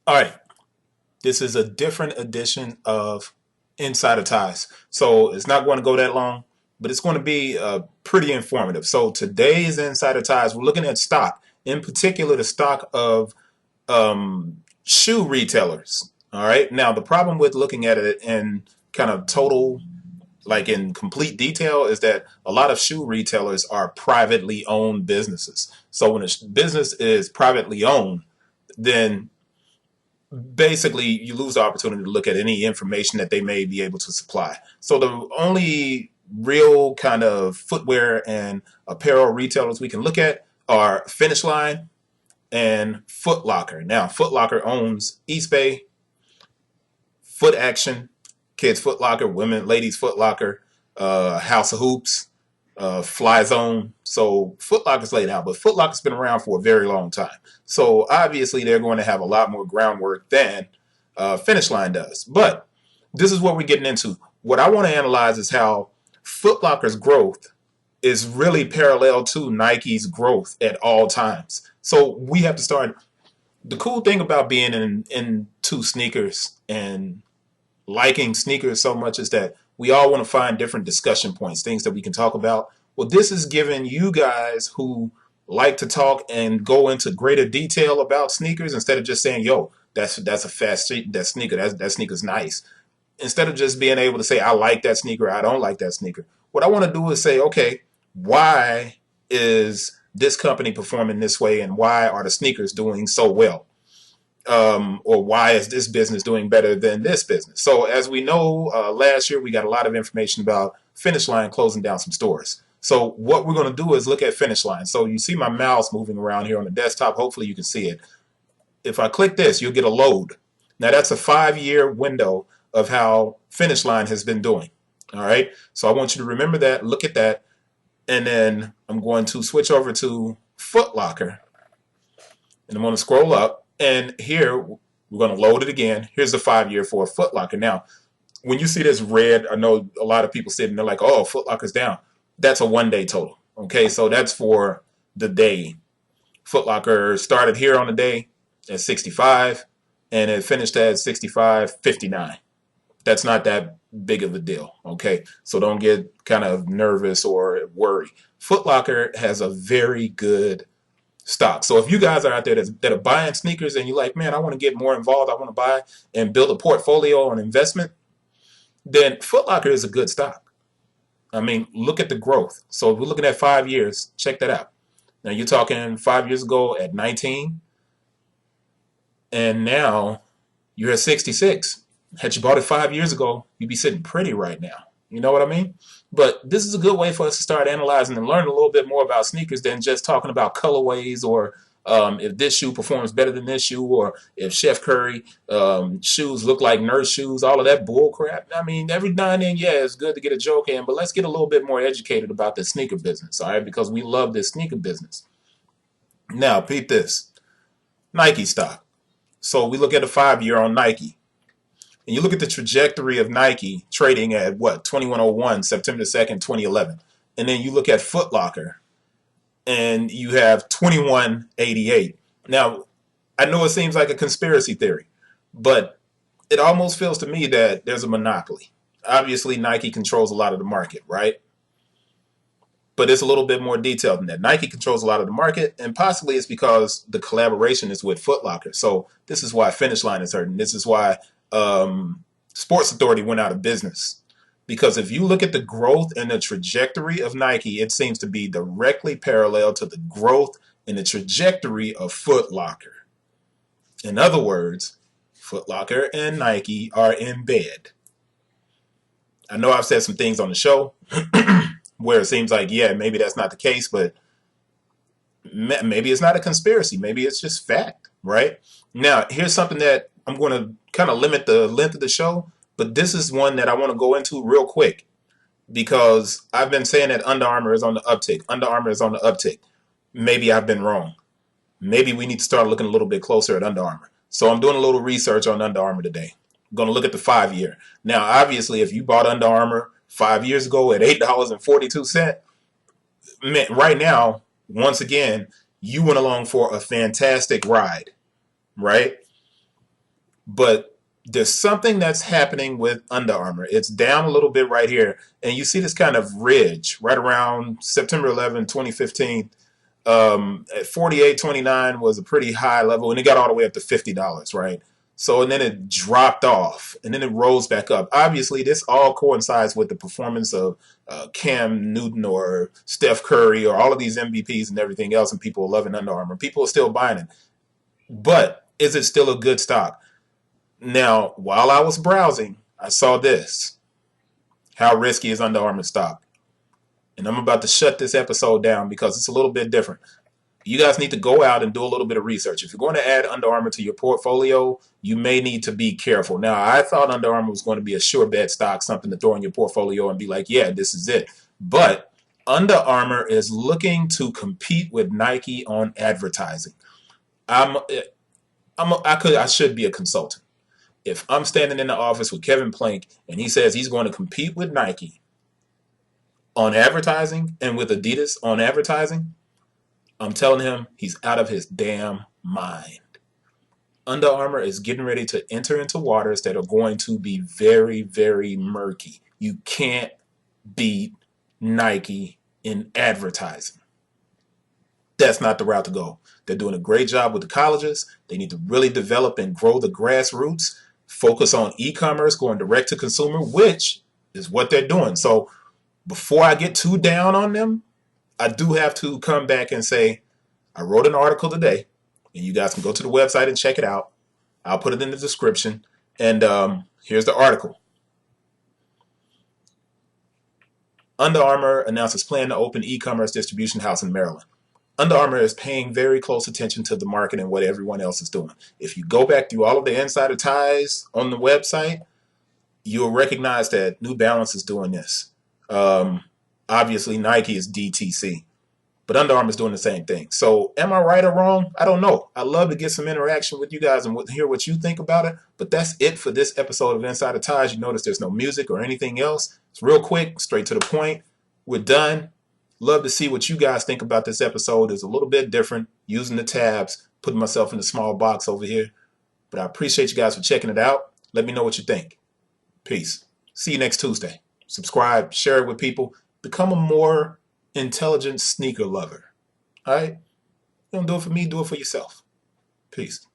All right, this is a different edition of Insider Ties. So it's not going to go that long, but it's going to be pretty informative. So today's Insider Ties, we're looking at stock, in particular the stock of shoe retailers. All right, now the problem with looking at it in kind of total, like in complete detail, is that a lot of shoe retailers are privately owned businesses. So when a business is privately owned, then basically you lose the opportunity to look at any information that they may be able to supply. So the only real kind of footwear and apparel retailers we can look at are Finish Line and Footlocker. Now, Footlocker owns East Bay, Foot Action, Kids Footlocker, Women, Ladies Footlocker, House of Hoops, Fly Zone. So Footlocker's laid out, but Footlocker's been around for a very long time. So obviously they're going to have a lot more groundwork than Finish Line does. But this is what we're getting into. What I want to analyze is how Footlocker's growth is really parallel to Nike's growth at all times. So we have to start. The cool thing about being into sneakers and liking sneakers so much is that we all want to find different discussion points, things that we can talk about. Well, this is giving you guys who like to talk and go into greater detail about sneakers instead of just saying, "Yo, that's a fast that sneaker. That sneaker's nice." Instead of just being able to say, "I like that sneaker. I don't like that sneaker." What I want to do is say, "Okay, why is this company performing this way, and why are the sneakers doing so well?" Or why is this business doing better than this business? So as we know, last year we got a lot of information about Finish Line closing down some stores. So what we're going to do is look at Finish Line. So you see my mouse moving around here on the desktop. Hopefully you can see it. If I click this, you'll get a load. Now that's a 5-year window of how Finish Line has been doing. All right. So I want you to remember that, look at that. And then I'm going to switch over to Foot Locker. And I'm going to scroll up. And here, we're going to load it again. Here's the 5-year for Foot Locker. Now, when you see this red, I know a lot of people sit and they're like, oh, Foot Locker's down. That's a 1 day total. Okay, so that's for the day. Foot Locker started here on the day at 65, and it finished at 65.59. That's not that big of a deal. Okay, so don't get kind of nervous or worry. Foot Locker has a very good stock. So if you guys are out there that are buying sneakers and you're like, man, I want to get more involved, I want to buy and build a portfolio on investment, then Foot Locker is a good stock. I mean, look at the growth. So if we're looking at 5 years, check that out. Now you're talking 5 years ago at 19, and now you're at 66. Had you bought it 5 years ago, you'd be sitting pretty right now. You know what I mean? But this is a good way for us to start analyzing and learn a little bit more about sneakers than just talking about colorways or if this shoe performs better than this shoe, or if Chef Curry shoes look like nurse shoes, all of that bull crap. I mean, every now and then, yeah, it's good to get a joke in, but let's get a little bit more educated about the sneaker business, all right? Because we love this sneaker business. Now, peep this. Nike stock. So we look at a 5-year on Nike. And you look at the trajectory of Nike trading at what, 2101, September 2nd, 2011. And then you look at Foot Locker and you have 2188. Now, I know it seems like a conspiracy theory, but it almost feels to me that there's a monopoly. Obviously, Nike controls a lot of the market, right? But it's a little bit more detailed than that. Nike controls a lot of the market, and possibly it's because the collaboration is with Foot Locker. So this is why Finish Line is hurting. This is why Sports Authority went out of business. Because if you look at the growth and the trajectory of Nike, it seems to be directly parallel to the growth and the trajectory of Foot Locker. In other words, Foot Locker and Nike are in bed. I know I've said some things on the show where it seems like, yeah, maybe that's not the case, but maybe it's not a conspiracy. Maybe it's just fact, right? Now, here's something that I'm going to kind of limit the length of the show, but this is one that I want to go into real quick because I've been saying that Under Armour is on the uptick. Under Armour is on the uptick. Maybe I've been wrong. Maybe we need to start looking a little bit closer at Under Armour. So I'm doing a little research on Under Armour today. I'm going to look at the 5-year. Now, obviously, if you bought Under Armour 5 years ago at $8.42, right now, once again, you went along for a fantastic ride, right? But there's something that's happening with Under Armour. It's down a little bit right here. And you see this kind of ridge right around September 11, 2015. At 48.29 was a pretty high level, and it got all the way up to $50, right? So, and then it dropped off, and then it rose back up. Obviously, this all coincides with the performance of Cam Newton or Steph Curry or all of these MVPs and everything else, and people are loving Under Armour. People are still buying it. But is it still a good stock? Now, while I was browsing, I saw this. How risky is Under Armour stock? And I'm about to shut this episode down because it's a little bit different. You guys need to go out and do a little bit of research. If you're going to add Under Armour to your portfolio, you may need to be careful. Now, I thought Under Armour was going to be a sure bet stock, something to throw in your portfolio and be like, yeah, this is it. But Under Armour is looking to compete with Nike on advertising. I should be a consultant. If I'm standing in the office with Kevin Plank and he says he's going to compete with Nike on advertising and with Adidas on advertising, I'm telling him he's out of his damn mind. Under Armour is getting ready to enter into waters that are going to be very, very murky. You can't beat Nike in advertising. That's not the route to go. They're doing a great job with the colleges. They need to really develop and grow the grassroots, focus on e-commerce, going direct to consumer, which is what they're doing. So before I get too down on them, I do have to come back and say, I wrote an article today, and you guys can go to the website and check it out. I'll put it in the description. And here's the article. Under Armour announces plan to open e-commerce distribution house in Maryland. Under Armour is paying very close attention to the market and what everyone else is doing. If you go back through all of the insider ties on the website, you'll recognize that New Balance is doing this. Obviously, Nike is DTC, but Under Armour is doing the same thing. So am I right or wrong? I don't know. I'd love to get some interaction with you guys and hear what you think about it. But that's it for this episode of Insider Ties. You notice there's no music or anything else. It's real quick, straight to the point. We're done. Love to see what you guys think about this episode. It's a little bit different, using the tabs, putting myself in a small box over here. But I appreciate you guys for checking it out. Let me know what you think. Peace. See you next Tuesday. Subscribe, share it with people. Become a more intelligent sneaker lover. All right? Don't do it for me, do it for yourself. Peace.